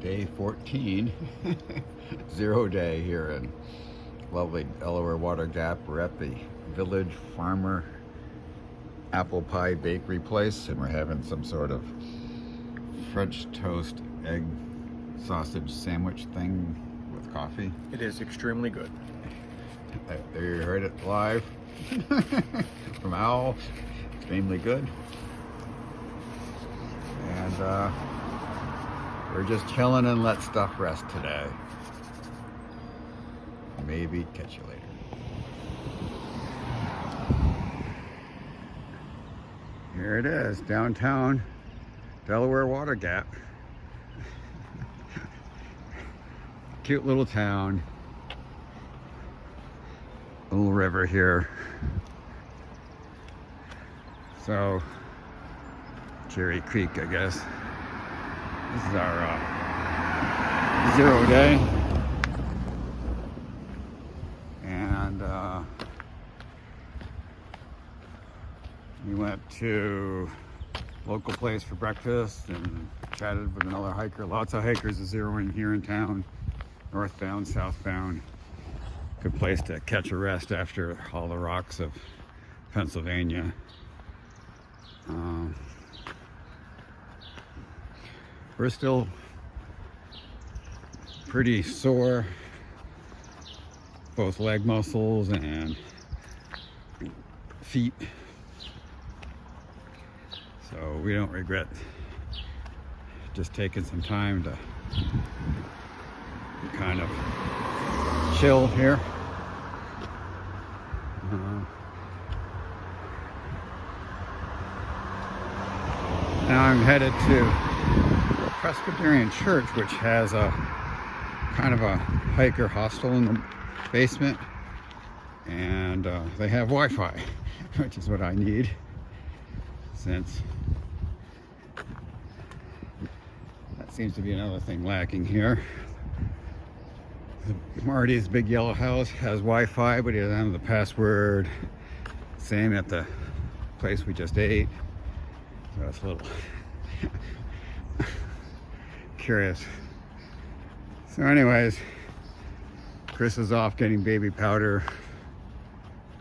Day 14, 0 day here in lovely Delaware Water Gap. We're at the Village Farmer apple pie bakery place, and we're having some sort of French toast egg sausage sandwich thing with coffee. It is extremely good. There you heard it live from Owl. Extremely good. And we're just chilling and let stuff rest today. Maybe catch you later. Here it is, downtown Delaware Water Gap. Cute little town. Little river here. So, Cherry Creek, I guess. This is our 0 day. And we went to a local place for breakfast and chatted with another hiker. Lots of hikers are zeroing here in town, northbound, southbound. Good place to catch a rest after all the rocks of Pennsylvania. We're still pretty sore, both leg muscles and feet, so we don't regret just taking some time to kind of chill here. Now I'm headed to Presbyterian Church, which has a kind of a hiker hostel in the basement, and they have Wi-Fi, which is what I need, since that seems to be another thing lacking here. Marty's big yellow house has Wi-Fi, but he doesn't have the password. Same at the place we just ate. So it's a little curious. So anyways, Chris is off getting baby powder,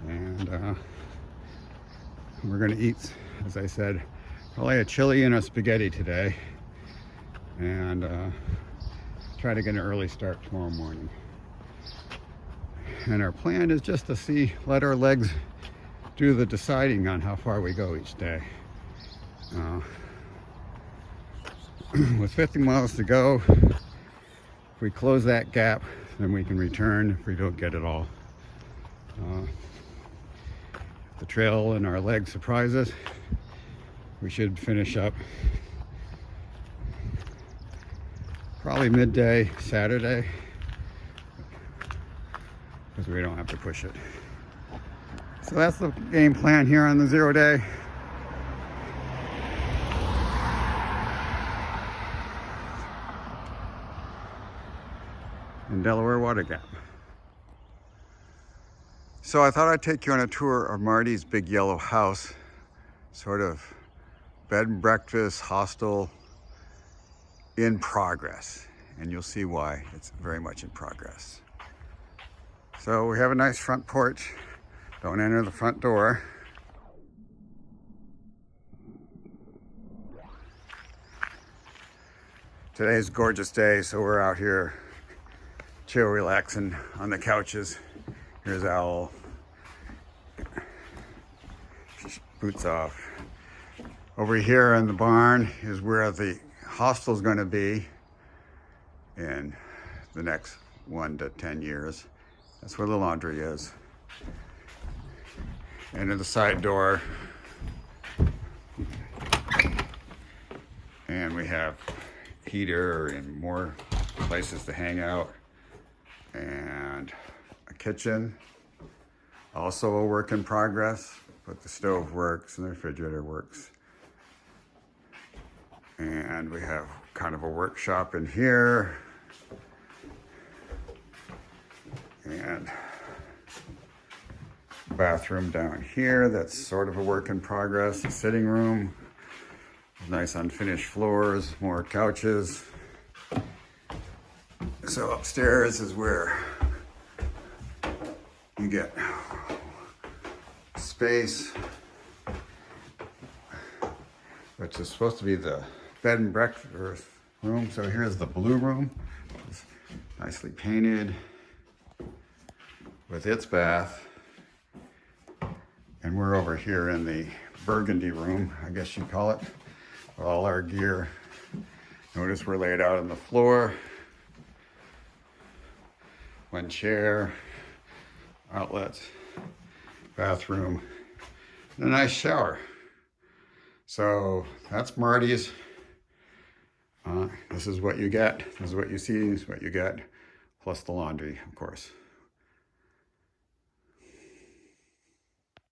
and we're gonna eat, as I said, probably a chili and a spaghetti today, and try to get an early start tomorrow morning. And our plan is just to let our legs do the deciding on how far we go each day. With 50 miles to go, if we close that gap, then we can return if we don't get it all. If the trail and our legs surprise us, we should finish up probably midday Saturday, because we don't have to push it. So that's the game plan here on the 0 day. In Delaware Water Gap. So I thought I'd take you on a tour of Marty's big yellow house, sort of bed and breakfast, hostel, in progress. And you'll see why it's very much in progress. So we have a nice front porch. Don't enter the front door. Today's a gorgeous day, so we're out here chill, relaxing on the couches. Here's Owl. Boots off. Over here in the barn is where the hostel's going to be in the next 1 to 10 years. That's where the laundry is. Enter the side door. And we have heater and more places to hang out. And a kitchen, also a work in progress, but the stove works and the refrigerator works. And we have kind of a workshop in here, and bathroom down here that's sort of a work in progress. A sitting room, nice unfinished floors, more couches. So upstairs is where you get space, which is supposed to be the bed and breakfast room. So here's the blue room, it's nicely painted with its bath. And we're over here in the burgundy room, I guess you'd call it, with all our gear. Notice we're laid out on the floor. One chair, outlets, bathroom, and a nice shower. So that's Marty's. This is what you get. This is what you see. This is what you get, plus the laundry, of course.